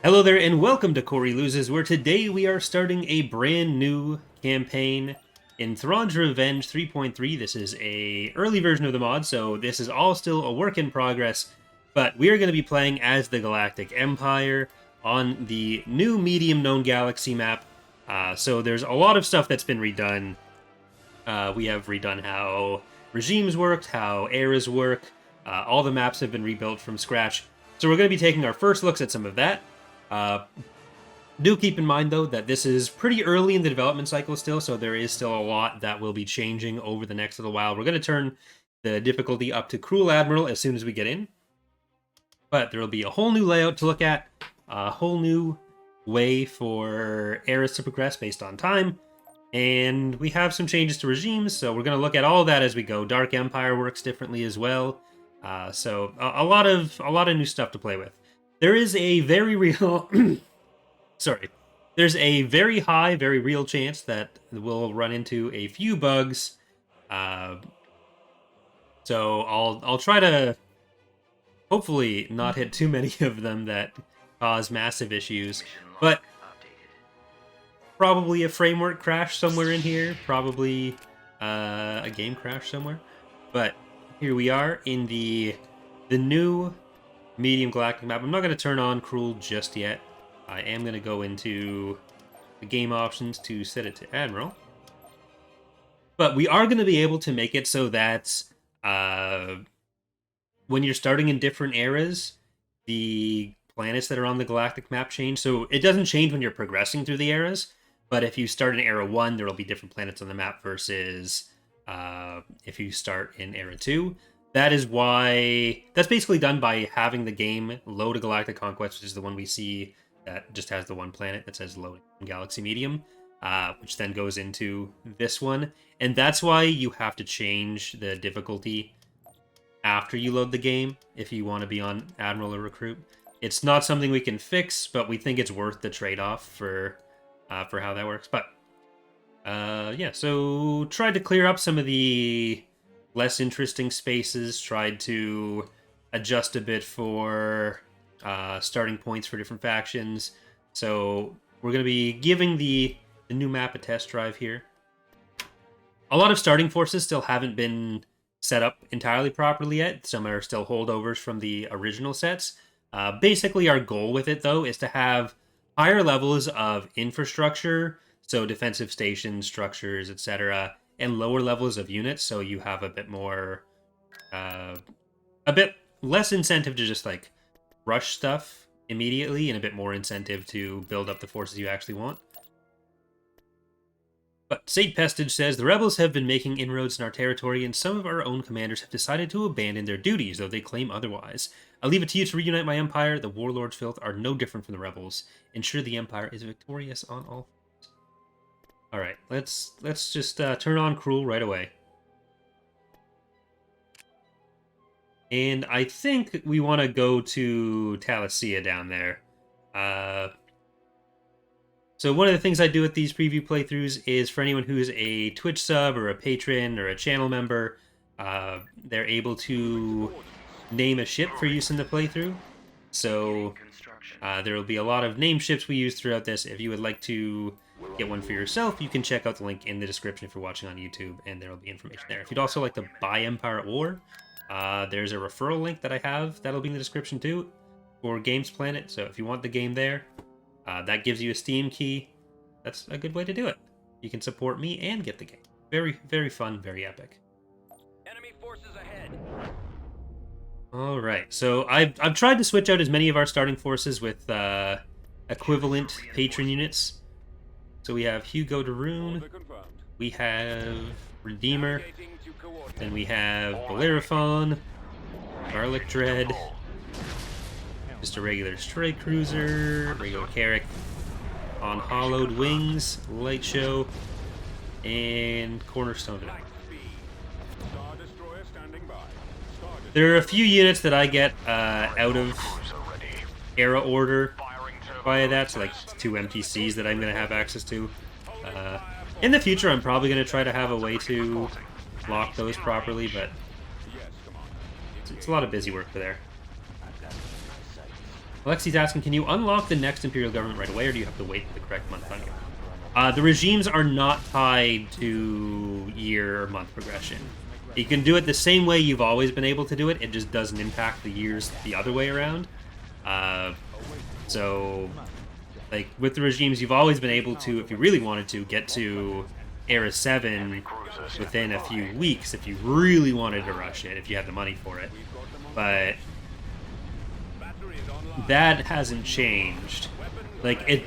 Hello there and welcome to Corey Loses, where today we are starting a brand new campaign in Thrawn's Revenge 3.3. This is a early version of the mod, so this is all still a work in progress, but we are going to be playing as the Galactic Empire on the new medium-known galaxy map. So there's a lot of stuff that's been redone. We have redone how regimes worked, how eras work. All the maps have been rebuilt from scratch. So we're going to be taking our first looks at some of that. Do keep in mind, though, that this is pretty early in the development cycle still, so there is still a lot that will be changing over the next little while. We're going to turn the difficulty up to Cruel Admiral as soon as we get in. But there will be a whole new layout to look at, a whole new way for eras to progress based on time, and we have some changes to regimes, so we're going to look at all of that as we go. Dark Empire works differently as well, so a lot of new stuff to play with. There is a very real... Sorry. There's a very high, very real chance that we'll run into a few bugs. So I'll try to hopefully not hit too many of them that cause massive issues. But probably a framework crash somewhere in here. Probably a game crash somewhere. But here we are in the new medium galactic map. I'm not going to turn on Cruel just yet. I am going to go into the game options to set it to Admiral. But we are going to be able to make it so that when you're starting in different eras, the planets that are on the galactic map change. So it doesn't change when you're progressing through the eras, but if you start in Era 1, there will be different planets on the map versus if you start in Era 2. That is why... That's basically done by having the game load a Galactic Conquest, which is the one we see that just has the one planet that says loading Galaxy Medium, which then goes into this one. And that's why you have to change the difficulty after you load the game if you want to be on Admiral or Recruit. It's not something we can fix, but we think it's worth the trade-off for how that works. But, yeah, so tried to clear up some of the less interesting spaces, tried to adjust a bit for starting points for different factions. So we're going to be giving the new map a test drive here. A lot of starting forces still haven't been set up entirely properly yet. Some are still holdovers from the original sets. Basically, our goal with it, though, is to have higher levels of infrastructure, so defensive stations, structures, etc., and lower levels of units, so you have a bit more, a bit less incentive to just, like, rush stuff immediately, and a bit more incentive to build up the forces you actually want. But Saint Pestage says, the rebels have been making inroads in our territory, and some of our own commanders have decided to abandon their duties, though they claim otherwise. I leave it to you to reunite my empire. The warlord's filth are no different from the rebels. Ensure the empire is victorious on all. Alright, let's just turn on Cruel right away. And I think we want to go to Talicia down there. So one of the things I do with these preview playthroughs is for anyone who's a Twitch sub or a patron or a channel member, they're able to name a ship for use in the playthrough. So there will be a lot of name ships we use throughout this. If you would like to get one for yourself, you can check out the link in the description if you're watching on YouTube, and there will be information there. If you'd also like to buy Empire at War, there's a referral link that I have that'll be in the description too for Games Planet. So if you want the game there, that gives you a Steam key. That's a good way to do it. You can support me and get the game. Very, very fun, very epic. Enemy forces ahead. All right, so I've tried to switch out as many of our starting forces with equivalent patron units. So we have Hugo de Rune, we have Redeemer, then we have Bellerophon, Garlic Dread, just a regular strike cruiser, regular Carrack, on Hollowed Wings, Light Show, and Cornerstone. There are a few units that I get out of era order via that, so like 2 MTCs that I'm going to have access to. In the future, I'm probably going to try to have a way to lock those properly, but it's a lot of busy work for there. Alexi's asking, can you unlock the next Imperial government right away, or do you have to wait for the correct month on here? The regimes are not tied to year or month progression. You can do it the same way you've always been able to do it. It just doesn't impact the years the other way around. So, like, with the regimes, you've always been able to, if you really wanted to, get to Era 7 within a few weeks if you really wanted to rush it, if you had the money for it. But that hasn't changed. Like,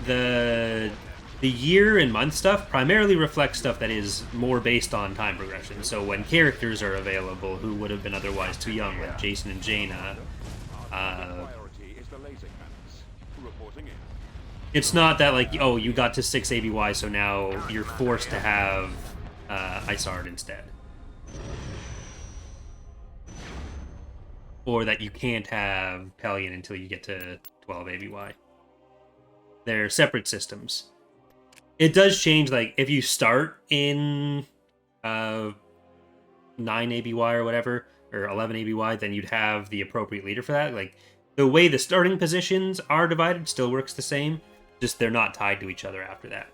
the year and month stuff primarily reflects stuff that is more based on time progression. So when characters are available who would have been otherwise too young, like Jason and Jaina, it's not that, like, oh, you got to 6 ABY, so now you're forced to have Isard instead. Or that you can't have Pelion until you get to 12 ABY. They're separate systems. It does change, like, if you start in 9 ABY or whatever, or 11 ABY, then you'd have the appropriate leader for that. Like, the way the starting positions are divided still works the same, just they're not tied to each other after that.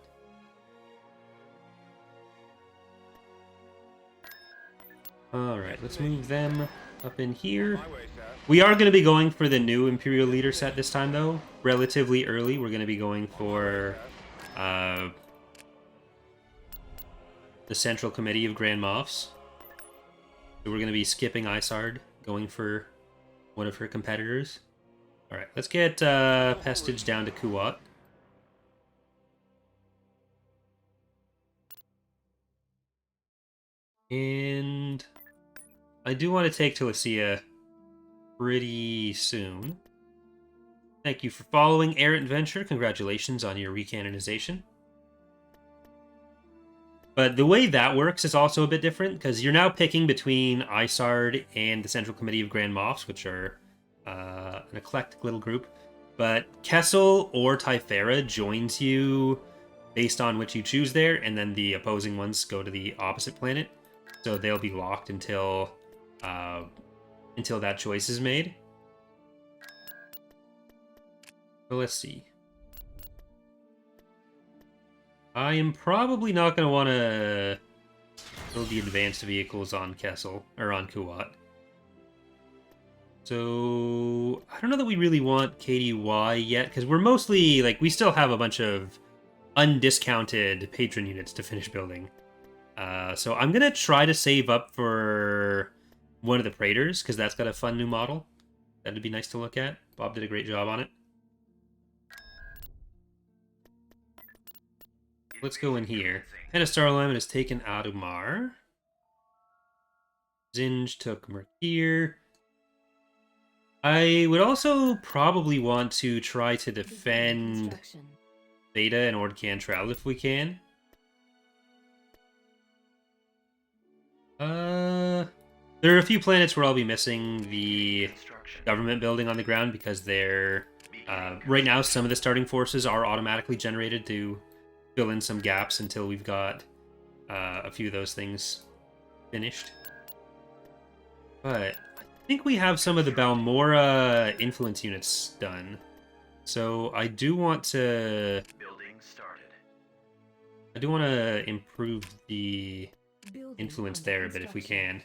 Alright, let's move them up in here. We are going to be going for the new Imperial leader set this time, though. Relatively early, we're going to be going for the Central Committee of Grand Moffs. So we're going to be skipping Isard, going for one of her competitors. Alright, let's get Pestage down to Kuat. And I do want to take Telesia pretty soon. Thank you for following Errant Venture. Congratulations on your recanonization. But the way that works is also a bit different, because you're now picking between Isard and the Central Committee of Grand Moffs, which are an eclectic little group. But Kessel or Typhera joins you based on which you choose there, and then the opposing ones go to the opposite planet. So they'll be locked until that choice is made. So let's see. I am probably not going to want to build the advanced vehicles on Kessel, or on Kuat. So I don't know that we really want KDY yet, because we're mostly, like, we still have a bunch of undiscounted patron units to finish building. So I'm going to try to save up for one of the Praetors, because that's got a fun new model. That'd be nice to look at. Bob did a great job on it. Let's go in here. Penastar Alignment has taken Adumar. Zinj took Merkir. I would also probably want to try to defend Beta and Ord Cantrell if we can. There are a few planets where I'll be missing the government building on the ground because they're... right now, some of the starting forces are automatically generated to fill in some gaps until we've got a few of those things finished. But I think we have some of the Balmora influence units done. So I do want to... I do want to improve the influence there a bit if we can.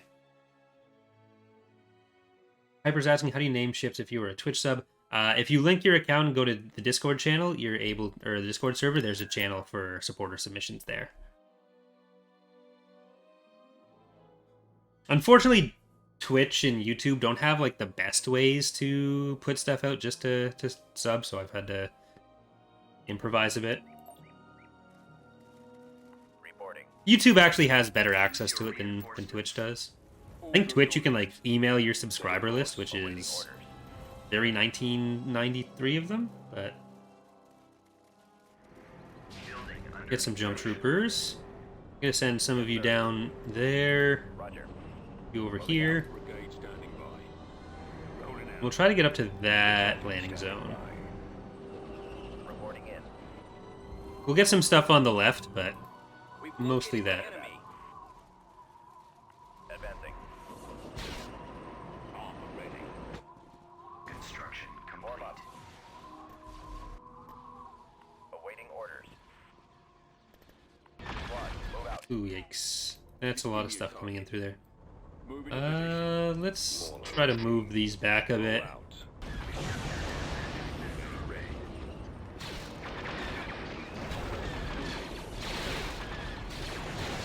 Hyper's asking, how do you name ships if you were a Twitch sub? If you link your account and go to the Discord channel, you're able, or the Discord server, there's a channel for supporter submissions there. Unfortunately, Twitch and YouTube don't have, like, the best ways to put stuff out just to sub, so I've had to improvise a bit. Reporting. YouTube actually has better access to it than Twitch does. I think Twitch, you can, like, email your subscriber list, which is very 1993 of them, but... Get some jump troopers. I'm gonna send some of you down there. Roger. You over here. We'll try to get up to that landing zone. Reporting in. We'll get some stuff on the left, but mostly that. Advancing. Warm up. Awaiting orders. Squad, move out. Ooh, yikes. That's a lot of stuff coming in through there. Moving to position. Let's try to move these back a bit. Out.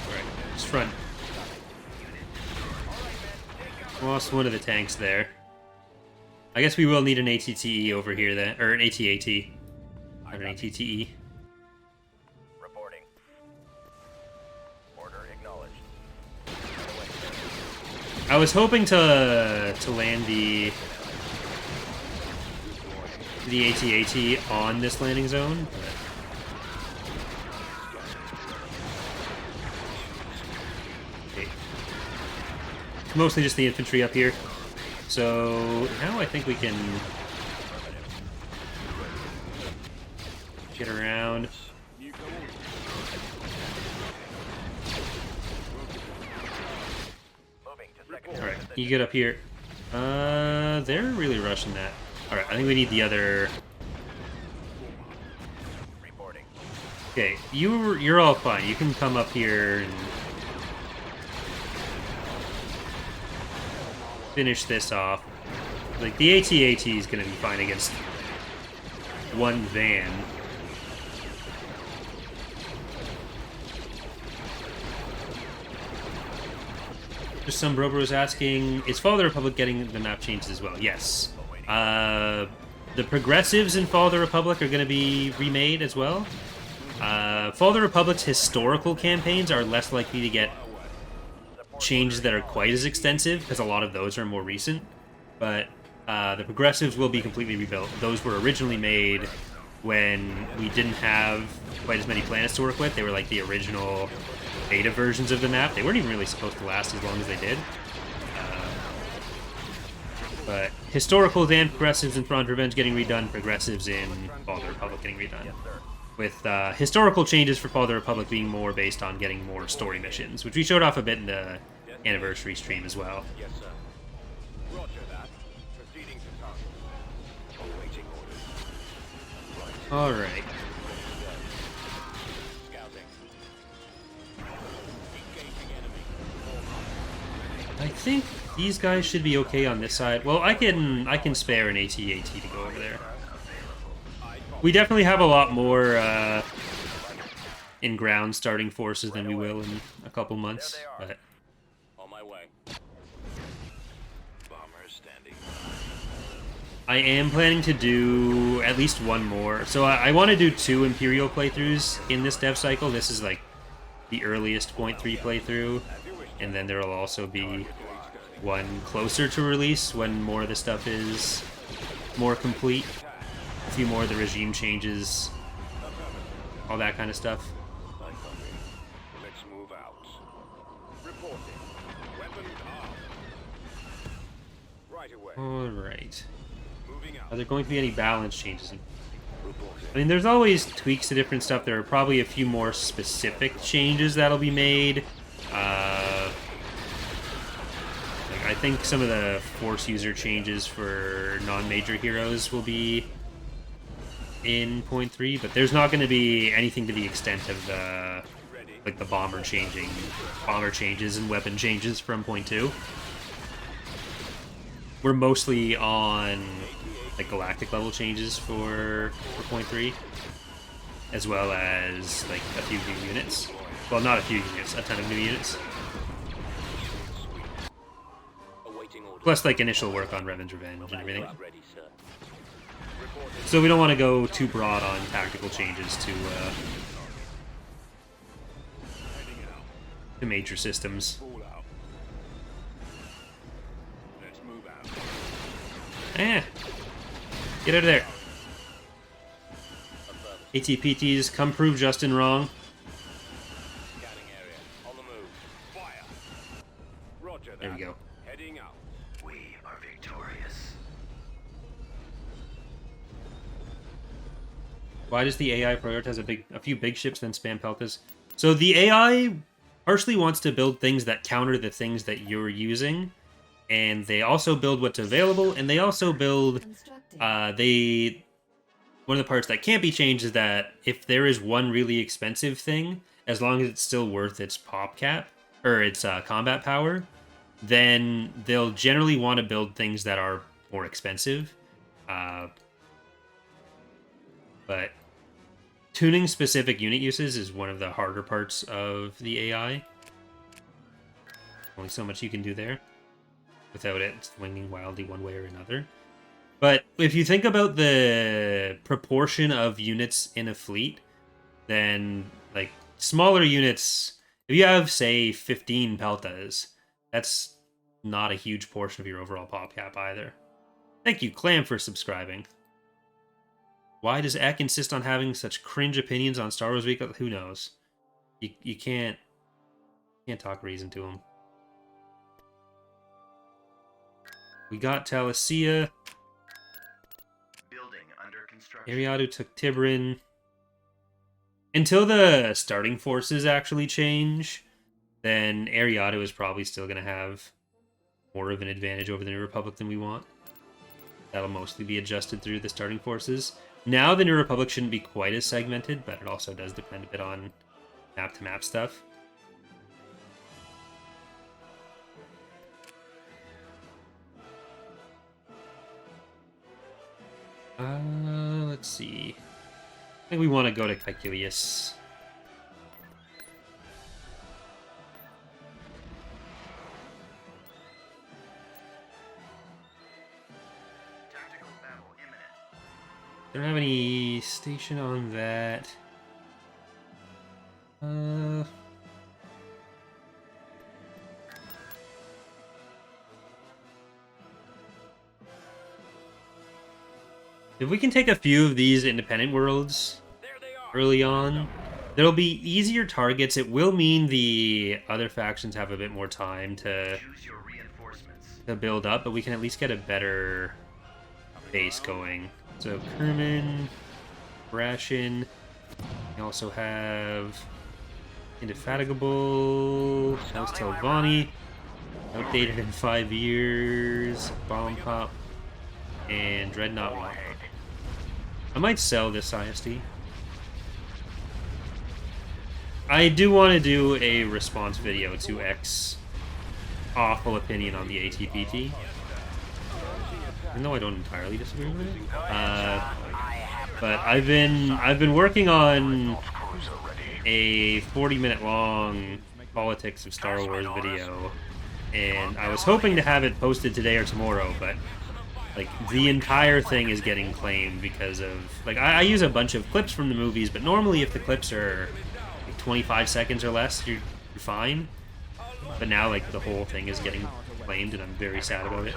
Alright, just run. Lost one of the tanks there. I guess we will need an ATTE over here then, or an ATAT. Or an ATTE. Reporting. Order acknowledged. I was hoping to land the ATAT on this landing zone, but okay. Mostly just the infantry up here. So now I think we can get around. Moving to second. Alright, you get up here. They're really rushing that. Alright, I think we need the other... Reporting. Okay, you're all fine. You can come up here and finish this off. Like, the AT-AT is going to be fine against one van. Just some Brober was asking, is Fall of the Republic getting the map changes as well? Yes. The progressives in Fall of the Republic are going to be remade as well. Fall of the Republic's historical campaigns are less likely to get changes that are quite as extensive, because a lot of those are more recent. But the progressives will be completely rebuilt. Those were originally made when we didn't have quite as many planets to work with. They were like the original beta versions of the map. They weren't even really supposed to last as long as they did. But historicals and progressives in Thrawn's Revenge getting redone, progressives in Fall of the Republic getting redone. With historical changes for Fall of the Republic being more based on getting more story missions, which we showed off a bit in the anniversary stream as well. Yes, sir. Roger that. Proceeding to target. Awaiting orders. Alright. Scouting. Engaging enemy. I think these guys should be okay on this side. Well, I can spare an AT-AT to go over there. We definitely have a lot more in-ground starting forces than we will in a couple months. But On my way. Bomber standing. I am planning to do at least one more. So I want to do 2 Imperial playthroughs in this dev cycle. This is like the earliest .3 playthrough. And then there will also be one closer to release when more of the stuff is more complete. A few more of the regime changes, all that kind of stuff. Let's move out. Reporting. Weapons armed. Right away. Alright. Moving out. Are there going to be any balance changes? Reporting. I mean, there's always tweaks to different stuff. There are probably a few more specific changes that'll be made. Like, I think some of the Force user changes for non-major heroes will be in .3, but there's not going to be anything to the extent of the like the bomber changes and weapon changes from .2. We're mostly on like galactic level changes for .3, as well as like a few new units. Well, not a few units, a ton of new units. Awaiting orders. Plus like initial work on Revan's Revenge and everything. Ready, sir. So we don't want to go too broad on tactical changes to major systems. Fall out. Let's move out. Get out of there. ATPTs, come prove Justin wrong. Scanning area. On the move. Fire. Roger that. There we go. Heading out. We are victorious. Why does the AI prioritize a few big ships than spam peltas? So the AI partially wants to build things that counter the things that you're using. and they also build what's available, and they also build one of the parts that can't be changed is that if there is one really expensive thing, as long as it's still worth its pop cap or its combat power, then they'll generally want to build things that are more expensive. But tuning specific unit uses is one of the harder parts of the AI. Only so much you can do there without it swinging wildly one way or another. But if you think about the proportion of units in a fleet, then like smaller units, if you have say 15 Peltas, that's not a huge portion of your overall pop cap either. Thank you, Clam, for subscribing. Why does Eck insist on having such cringe opinions on Star Wars Week? Who knows? You can't talk reason to him. We got Talasia. Building under construction. Ariadu took Tiburon. Until the starting forces actually change, then Ariadu is probably still going to have more of an advantage over the New Republic than we want. That'll mostly be adjusted through the starting forces. Now the New Republic shouldn't be quite as segmented, but it also does depend a bit on map-to-map stuff. Let's see. I think we want to go to Caecilius. Tactical battle imminent. Don't have any station on that. If we can take a few of these independent worlds There they are. early on, there'll be easier targets. It will mean the other factions have a bit more time to Choose your reinforcements. build up, but we can at least get a better base going. So Kerman, Brashin. We also have Indefatigable, House Telvanni, outdated in 5 years, Bomb Pop, and Dreadnought Wampa. I might sell this ISD. I do want to do a response video to X's awful opinion on the ATPT. Even though I don't entirely disagree with it. But I've been working on a 40-minute long politics of Star Wars video, and I was hoping to have it posted today or tomorrow, but like the entire thing is getting claimed because of like I use a bunch of clips from the movies, but normally if the clips are like 25 seconds or less, you're fine. But now like the whole thing is getting claimed, and I'm very sad about it.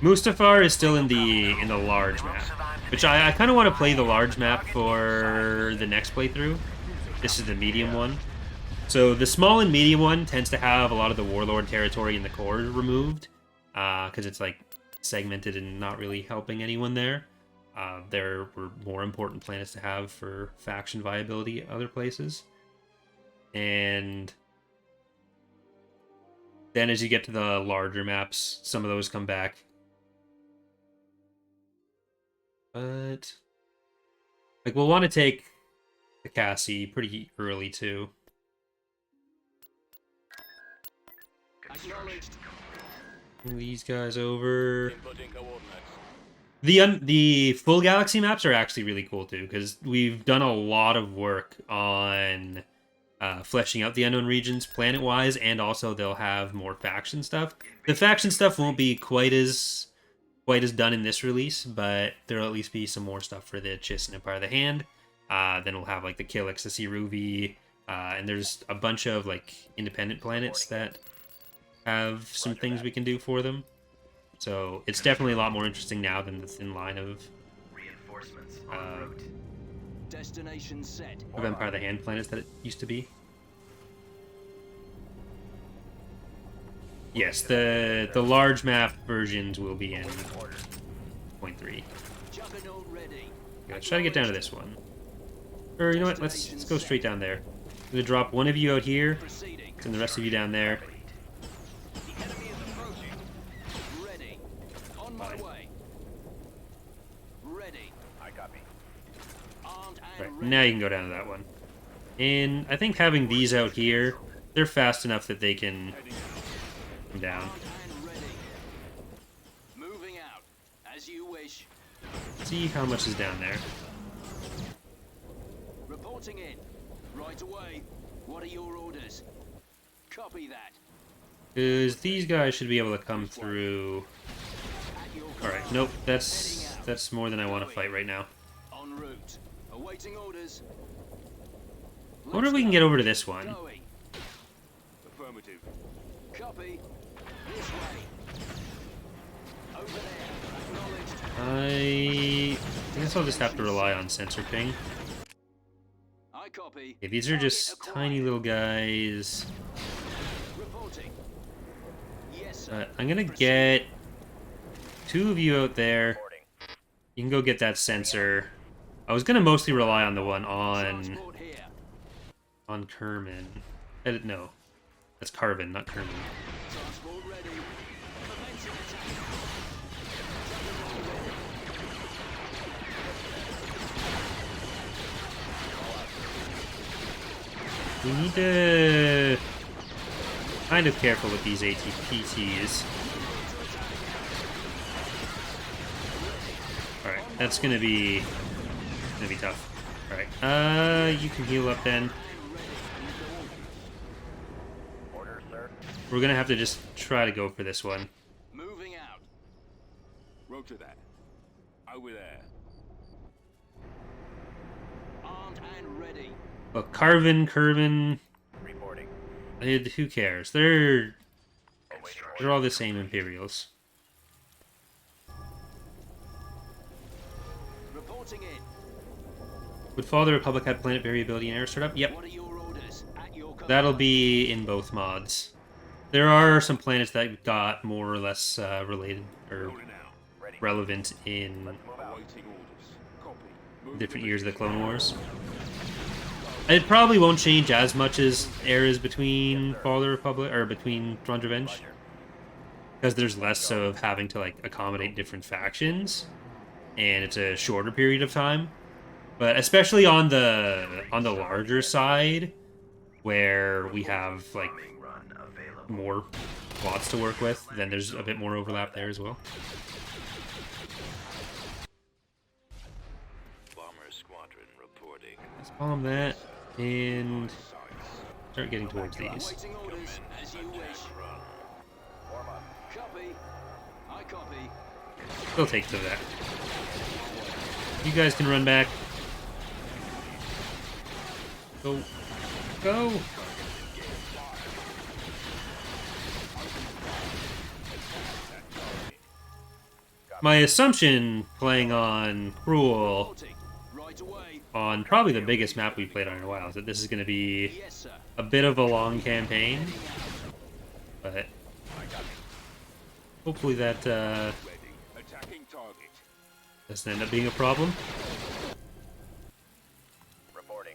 Mustafar is still in the large map, which I kind of want to play the large map for the next playthrough. This is the medium one. So the small and medium one tends to have a lot of the Warlord territory in the core removed, because it's like segmented and not really helping anyone there. There were more important planets to have for faction viability at other places. And then as you get to the larger maps, some of those come back. But like we'll want to take the Cassie pretty early too. Move these guys over. Inputting coordinates. The full galaxy maps are actually really cool too, because we've done a lot of work on fleshing out the unknown regions planet-wise, and also they'll have more faction stuff. The faction stuff won't be quite as done in this release, but there'll at least be some more stuff for the Chiss and Empire of the Hand. Then we'll have like the Killix, the Siruvi, and there's a bunch of like independent planets that have some things we can do for them. So it's definitely a lot more interesting now than the thin line of Reinforcements en route. Destination set. Empire of the Hand planets that it used to be. Yes, the large map versions will be in 0.3. Juggernaut ready. Let's try to get down to this one. Or you know what? Let's go straight down there. I'm gonna drop one of you out here, Proceeding. and the rest of you down there. The enemy is approaching. Ready. On my Fine. way. Ready. I copy. Armed and Right, ready. now you can go down to that one. And I think having these out here, they're fast enough that they can Heading come down. Armed and ready. Moving out. As you wish. See how much is down there. Reporting in. Right away. What are your orders? Copy that. Because these guys should be able to come through. At your Alright, command. nope, that's more than I want to fight right now. En route. Awaiting orders. I wonder if we can get over to this one. Going. Affirmative. Copy. This way. Over there. Acknowledged. I guess I'll just have to rely on sensor ping. I copy. Okay, these are just Target tiny acquired. little guys. Reporting. Yes, sir. But I'm gonna Proceed. get two of you out there. Reporting. You can go get that sensor. I was gonna mostly rely on the one Transport here. on Kerman. No, that's Carvin, not Kerman. Transport ready. Commencing attack. We need to kind of careful with these ATPTs. Alright, that's gonna be tough. Alright, you can heal up then. Order, sir. We're gonna have to just try to go for this one. Moving out. Roger that. Over there. Armed and ready. Well, Kervin, Reporting. who cares? They're Awaiting all the same Imperials. Reporting in. Would Fall of the Republic have planet variability and air startup? Yep. What are your orders? At your command. That'll be in both mods. There are some planets that got more or less related or Rolling out. Ready. relevant in Move out. Awaiting orders. Copy. Move different to years of the Clone Wars. It probably won't change as much as eras between Fall of the Republic or between Thrawn's Revenge, Roger. because there's less of having to like accommodate different factions, and it's a shorter period of time. But especially on the larger side, where we have like Bombing run available. more plots to work with, then there's a bit more overlap there as well. Bomber squadron reporting. Let's bomb that and start getting towards these. Awaiting orders. As you wish. Run. Warm up. Copy. I copy. They'll take to that. You guys can run back. Go. Go! My assumption, playing on Cruel, Reporting. Right away. on probably the biggest map we've played on in a while, is that this is going to be Yes, sir. a bit of a long campaign, but hopefully that Ready. Attacking target. doesn't end up being a problem. Reporting.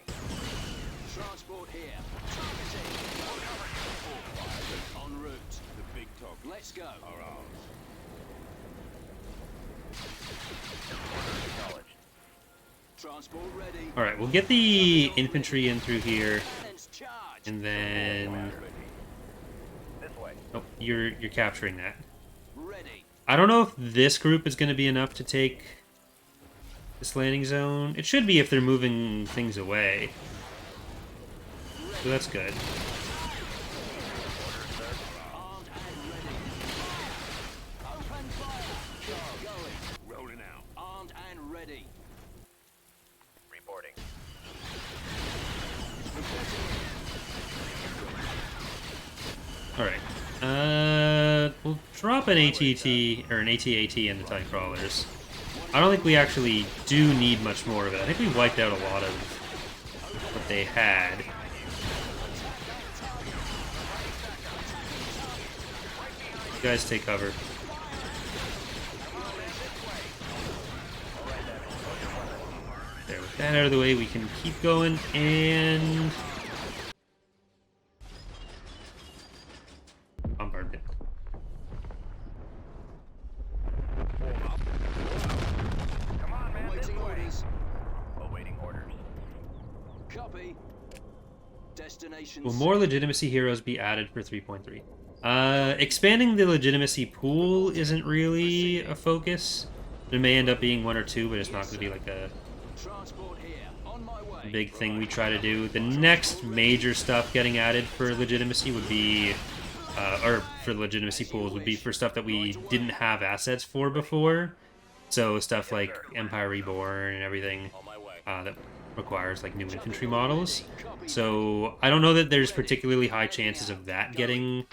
Transport here. Targeting. En route. The big top. Let's go. Are ours. Acknowledged. Transport ready. Alright, we'll get the infantry in through here, Cannons charged. and then... Ready. This way. Oh, you're capturing that. Ready. I don't know if this group is going to be enough to take this landing zone. It should be if they're moving things away. So that's good. Armed and ready. Open fire. Going. Rolling out. Armed and ready. Reporting. Alright. We'll drop an ATT, or an AT-AT in the TIE Crawlers. I don't think we actually do need much more of it. I think we wiped out a lot of what they had. You guys take cover. There, with that out of the way, we can keep going, and Destination. Will more legitimacy heroes be added for 3.3? Expanding the legitimacy pool isn't really a focus. There may end up being 1 or 2, but it's not going to be like a Transport here. On my way. big thing we try to do. The next major stuff getting added for legitimacy would be, or for legitimacy pools, would be for stuff that we didn't have assets for before. So stuff like Empire Reborn and everything that requires like new infantry models. So I don't know that there's particularly high chances of that getting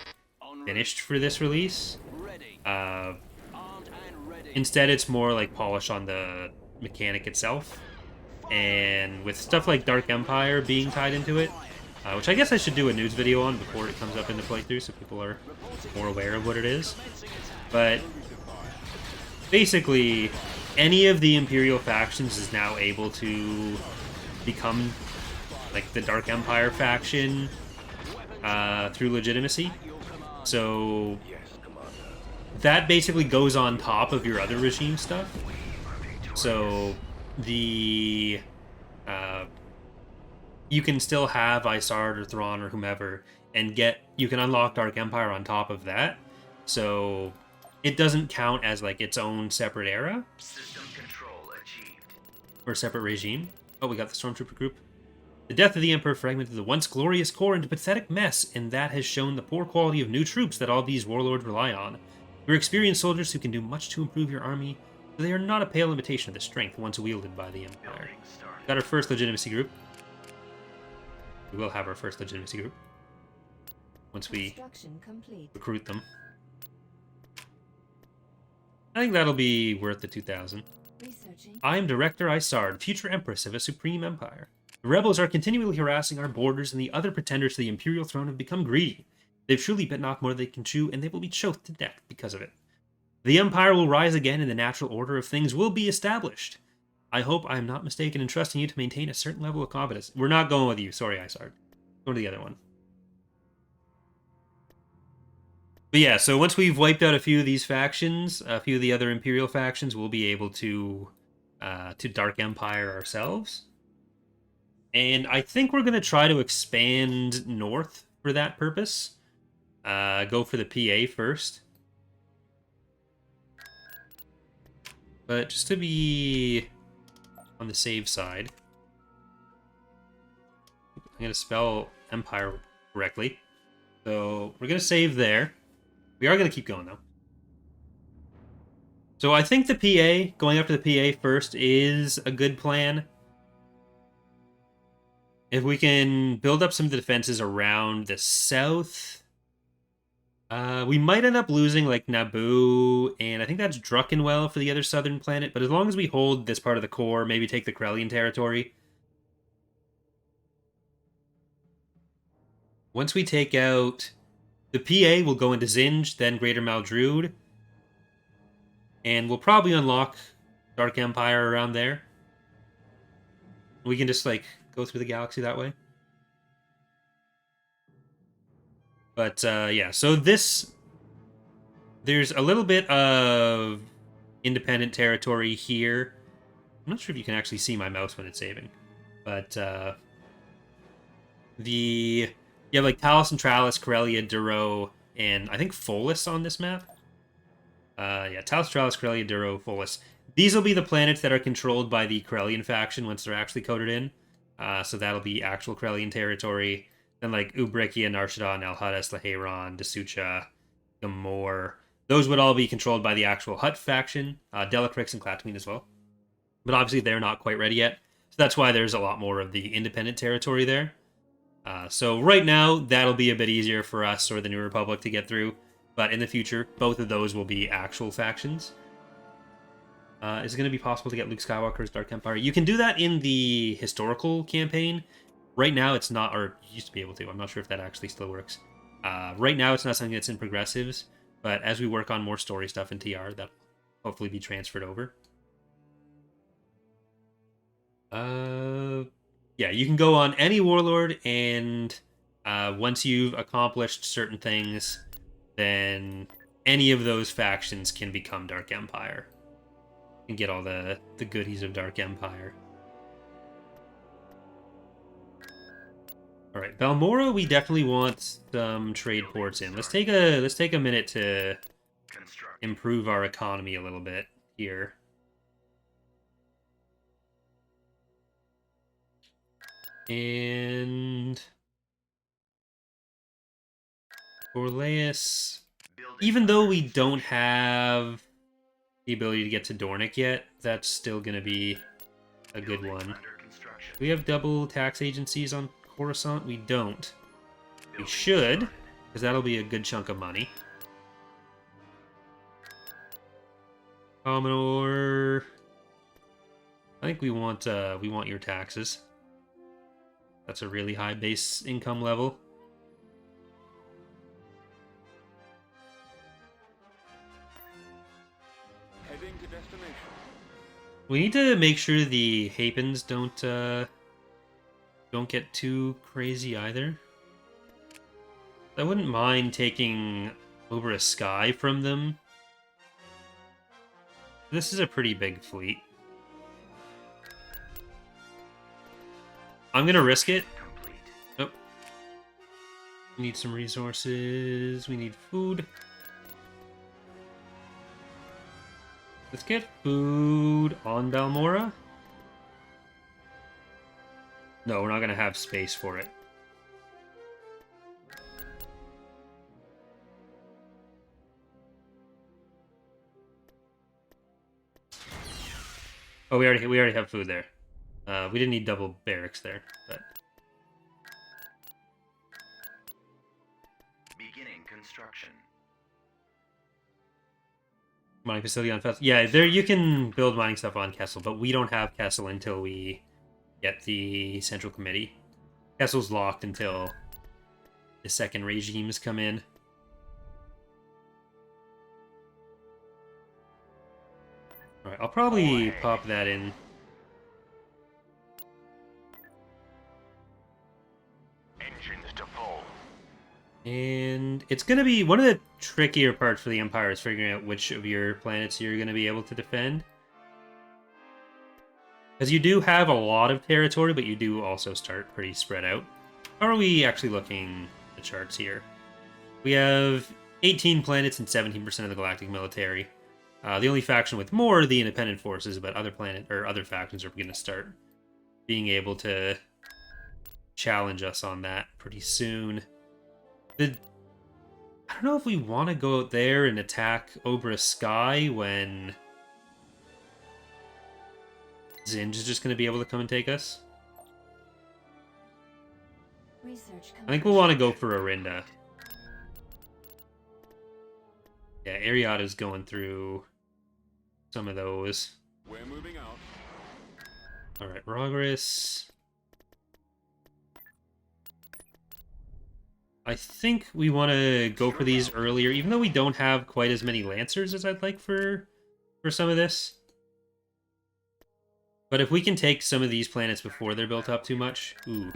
finished for this release. Ready. Armed and ready. Instead, it's more like polish on the mechanic itself. And with stuff like Dark Empire being tied into it, which I guess I should do a news video on before it comes up in the playthrough so people are more aware of what it is. But basically, any of the Imperial factions is now able to become like the Dark Empire faction through legitimacy. So that basically goes on top of your other regime stuff. So the you can still have Isard or Thrawn or whomever and you can unlock Dark Empire on top of that. So it doesn't count as like its own separate era. System control achieved. Or separate regime. Oh, we got the Stormtrooper group. The death of the Emperor fragmented the once glorious core into pathetic mess, and that has shown the poor quality of new troops that all these warlords rely on. You're experienced soldiers who can do much to improve your army, but they are not a pale imitation of the strength once wielded by the Empire. Got our first legitimacy group. We will have our first legitimacy group once we recruit them. I think that'll be worth the 2,000. I am Director Isard, future Empress of a supreme empire. The rebels are continually harassing our borders, and the other pretenders to the Imperial throne have become greedy. They've truly bitten off more than they can chew, and they will be choked to death because of it. The Empire will rise again, and the natural order of things will be established. I hope I am not mistaken in trusting you to maintain a certain level of confidence. We're not going with you. Sorry, Isard. Go to the other one. But yeah, so once we've wiped out a few of these factions, a few of the other Imperial factions, we'll be able to Dark Empire ourselves. And I think we're going to try to expand north for that purpose. Go for the PA first. But just to be on the safe side, I'm going to spell Empire correctly. So we're going to save there. We are going to keep going, though. So I think the PA, going after the PA first, is a good plan. If we can build up some of the defenses around the south, we might end up losing, like, Naboo, and I think that's Druckenwell for the other southern planet, but as long as we hold this part of the core, maybe take the Corellian territory. Once we take out the PA, we'll go into Zinj, then Greater Maldrude, and we'll probably unlock Dark Empire around there. We can just, like, go through the galaxy that way. But, yeah, so there's a little bit of independent territory here. I'm not sure if you can actually see my mouse when it's saving. But, you have, like, Talos and Tralis, Corellia, Duro, and I think Folus on this map. Yeah, Talos, Tralis, Corellia, Duro, Folus. These will be the planets that are controlled by the Corellian faction once they're actually coded in. So that'll be actual Corellian territory. Then, like, Ubrikia, Narshada, Alhudas, Laheron, Dasucha, Gamor. Those would all be controlled by the actual Hutt faction. Delacrix and Klatamine as well. But obviously they're not quite ready yet. So that's why there's a lot more of the independent territory there. So right now, that'll be a bit easier for us or the New Republic to get through. But in the future, both of those will be actual factions. Is it going to be possible to get Luke Skywalker's Dark Empire? You can do that in the historical campaign. Right now, it's not, or you used to be able to. I'm not sure if that actually still works. Right now, it's not something that's in progressives. But as we work on more story stuff in TR, that'll hopefully be transferred over. Yeah, you can go on any warlord, and once you've accomplished certain things, then any of those factions can become Dark Empire and get all the goodies of Dark Empire. All right, Balmora, we definitely want some trade ports in. Let's take a minute to Construct. improve our economy a little bit here. And Orleus, Building even though under we don't construction. have the ability to get to Dornick yet, that's still going to be a good Building one. under construction. Do we have double tax agencies on Coruscant? We don't. We Building should, started. because that'll be a good chunk of money. Commodore, I think we want your taxes. That's a really high base income level. Heading to destination. We need to make sure the Hapens don't get too crazy either. I wouldn't mind taking over a sky from them. This is a pretty big fleet. I'm gonna risk it. Complete. Oh. We need some resources. We need food. Let's get food on Balmora. No, we're not gonna have space for it. Oh, we already have food there. We didn't need double barracks there, but Beginning construction. mining facility on Kessel. Yeah, there you can build mining stuff on Kessel, but we don't have Kessel until we get the Central Committee. Kessel's locked until the second regimes come in. All right, I'll probably pop that in. Engines to full. And it's going to be one of the trickier parts for the Empire is figuring out which of your planets you're going to be able to defend. Because you do have a lot of territory, but you do also start pretty spread out. How are we actually looking at the charts here? We have 18 planets and 17% of the galactic military. The only faction with more are the independent forces, but other factions are going to start being able to challenge us on that pretty soon. I don't know if we want to go out there and attack Obra Sky when Zinj is just going to be able to come and take us. I think we'll want to go for Arinda. Yeah, Ariada's going through some of those. We're moving out. Alright, Rogris. I think we want to go for these earlier, even though we don't have quite as many Lancers as I'd like for some of this. But if we can take some of these planets before they're built up too much... Ooh,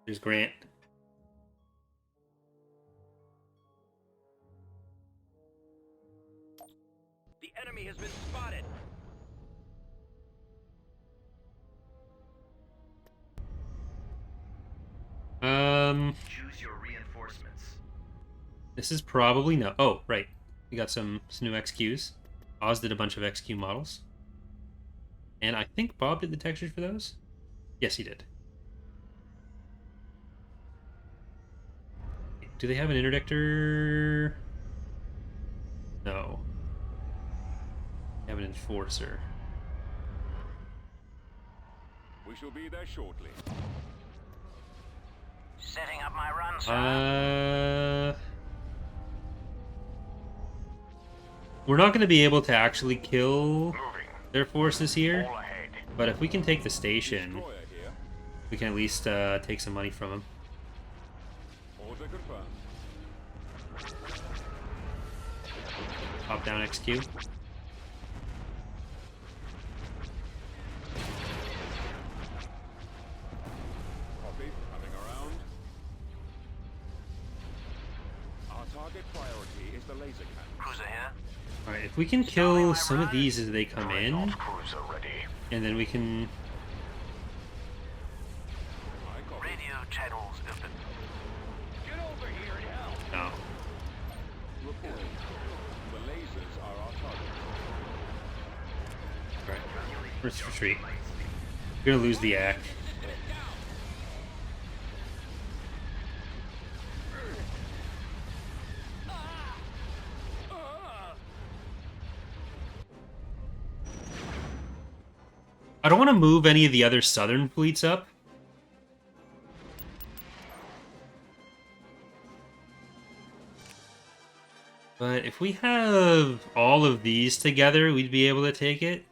there's Grant. The enemy has been spotted. Choose your reinforcements. This is probably no. Oh, right. We got some new XQs. Oz did a bunch of XQ models. And I think Bob did the textures for those? Yes, he did. Do they have an interdictor? No. They have an enforcer. We shall be there shortly. Setting up my run, sir. We're not going to be able to actually kill Moving. their forces here, All ahead. but if we can take the station, Destroyer here. we can at least take some money from them. Order confirmed. Pop down XQ. Copy. Coming around. Our target priority is the laser cannon. Cruiser here. Alright, if we can kill some of these as they come in, Cruiser ready. and then we can... I copy. Radio channels open. Let's retreat. We're gonna lose the act. I don't want to move any of the other southern fleets up. But if we have all of these together, we'd be able to take it.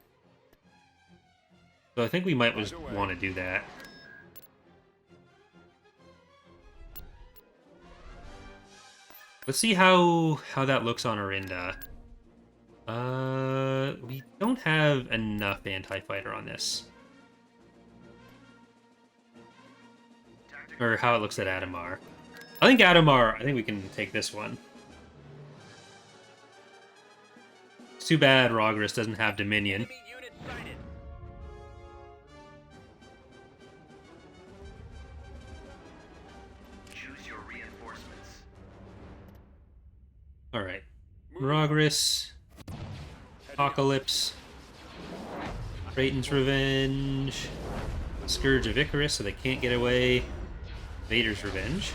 So I think we might just want to do that. Let's see how that looks on Arinda. We don't have enough anti-fighter on this. Or how it looks at Adamar. I think we can take this one. It's too bad Rogris doesn't have Dominion. Enemy unit sighted. Choose your reinforcements. Alright. Rogris. Apocalypse. Drayton's Revenge. Scourge of Icarus, so they can't get away. Vader's Revenge.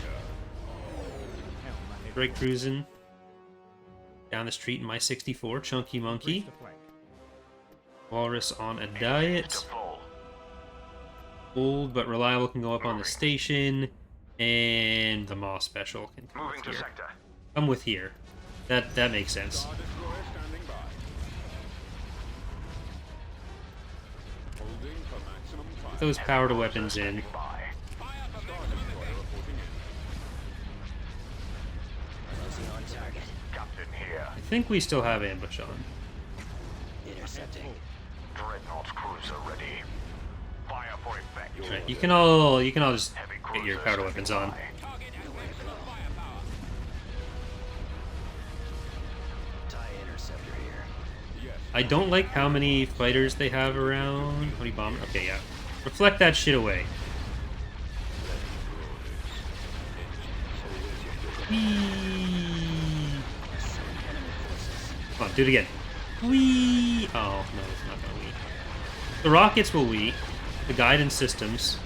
Break cruising. Down the street in my 64, Chunky Monkey. Walrus on a diet. Old but reliable can go up on the station. And the Maw Special can come with here. Come with here. That makes sense. Star Destroyer standing by. Holding for maximum fire. Put those powered weapons in. Fire from Star Destroyer reporting in. Closing on target. Captain here. I think we still have ambush on. Intercepting. Dreadnought cruiser ready. Fire for effect. Right, you can all just get your powder weapons on. Target at maximum firepower. TIE interceptor here. Yes. I don't like how many fighters they have around. How many bomb? Okay, yeah. Reflect that shit away. Whee! Come on, do it again. Whee! Oh, no, it's not gonna whee. The rockets will whee. The guidance systems.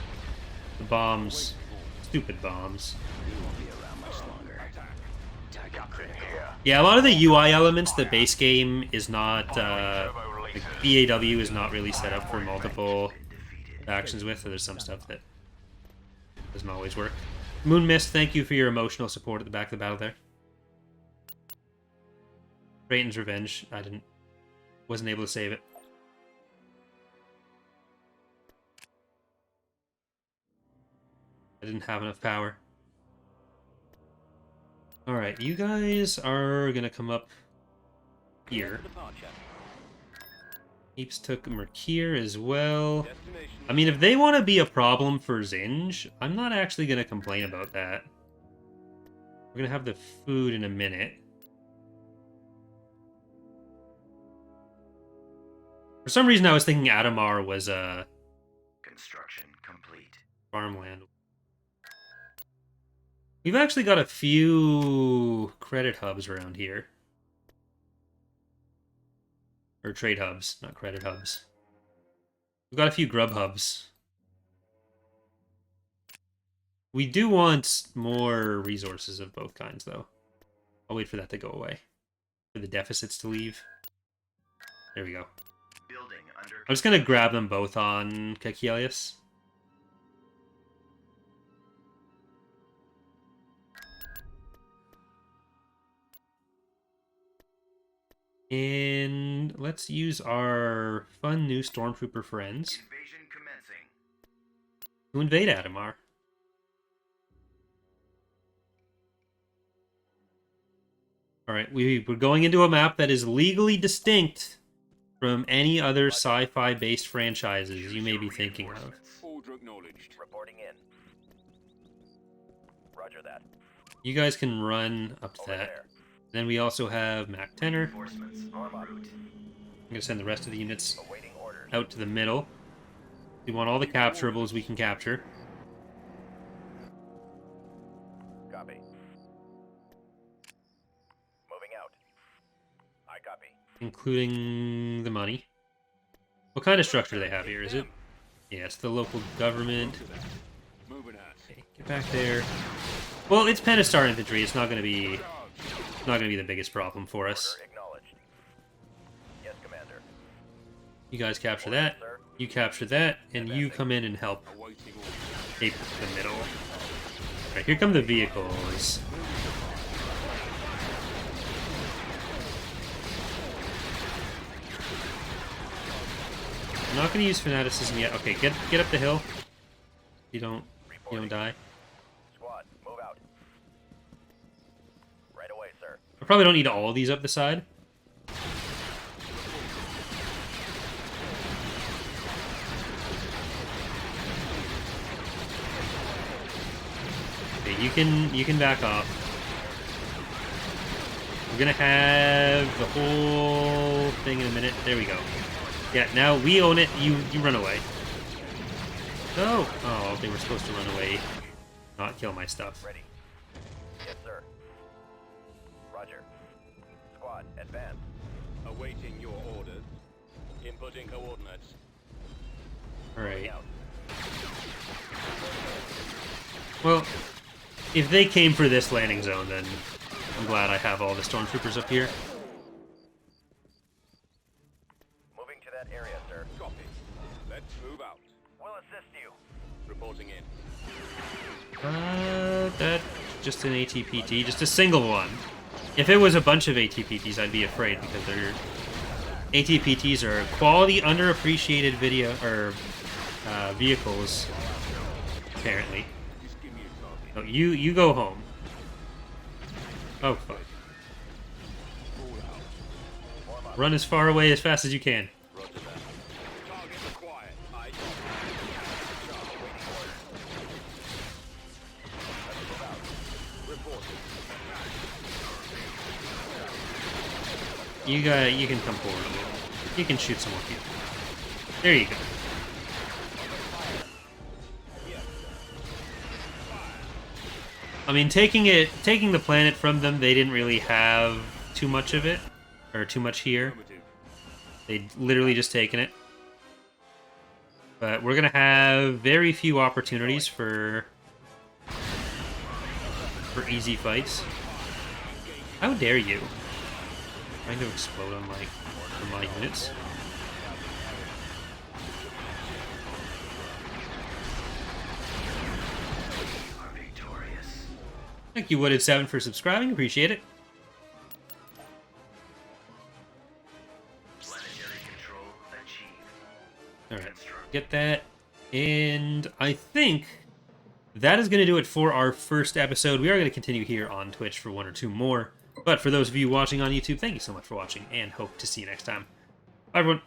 The bombs. Stupid bombs. We won't be around much longer. Target critical. Yeah, a lot of the UI elements, the base game is not, like EaW is not really set up for multiple actions with, so there's some stuff that doesn't always work. Moon Mist, thank you for your emotional support at the back of the battle there. Drayton's Revenge, wasn't able to save it. I didn't have enough power. Alright, you guys are gonna come up here. Departure. Heaps took Mercure as well. Destination. I mean, if they want to be a problem for Zinj, I'm not actually gonna complain about that. We're gonna have the food in a minute. For some reason, I was thinking Adamar was Construction complete. farmland. We've actually got a few credit hubs around here. Or trade hubs, not credit hubs. We've got a few grub hubs. We do want more resources of both kinds, though. I'll wait for that to go away. For the deficits to leave. There we go. Building under. I'm just gonna grab them both on Kakelius. And let's use our fun new Stormtrooper friends Invasion commencing. to invade Adamar. Alright, we're going into a map that is legally distinct from any other sci-fi based franchises you may be thinking of. Order acknowledged. Reporting in. Roger that. You guys can run up to Over that. there. Then we also have Mac Tenor. I'm Reinforcements en route. going to send the rest of the units Awaiting orders. out to the middle. We want all the capturables we can capture, Copy. Moving out. I copy. including the money. What kind of structure do they have here? Is it? Yeah, it's the local government. Moving out. Okay, get back there. Well, it's Pentastar infantry. It's not going to be the biggest problem for us. Order acknowledged. Yes, Commander. You guys capture that. You capture that, and you come in and help Awaiting orders. take the middle. All right, here come the vehicles. I'm not going to use fanaticism yet. Okay, get up the hill. You don't die. Squad, move out. Right away, sir. I probably don't need all of these up the side. Okay, you can back off. We're gonna have the whole thing in a minute. There we go. Yeah, now we own it. You run away. No! Oh, they were supposed to run away, not kill my stuff. Ready. Yes, sir. Roger. Squad, advance. Awaiting your orders. Inputting coordinates. Alright. Out. Well, if they came for this landing zone, then I'm glad I have all the stormtroopers up here. Moving to that area, sir. Copy. Let's move out. We'll assist you. Reporting in. That's just an ATPT, just a single one. If it was a bunch of ATPTs, I'd be afraid because they're ATPTs are quality underappreciated vehicles. Apparently. Just give me a target. No, you go home. Oh fuck! Run as far away as fast as you can. Roger that. Target acquired. I You can come forward a little. You can shoot some more people. There you go. I mean, taking the planet from them, they didn't really have too much of it, or too much here. affirmative. They'd literally just taken it. But we're gonna have very few opportunities for easy fights. How dare you? Trying to explode on my units. Are victorious. Thank you, Wooded7, for subscribing. Appreciate it. Planetary control achieved. Alright, get that. And I think that is going to do it for our first episode. We are going to continue here on Twitch for one or two more. But for those of you watching on YouTube, thank you so much for watching, and hope to see you next time. Bye, everyone.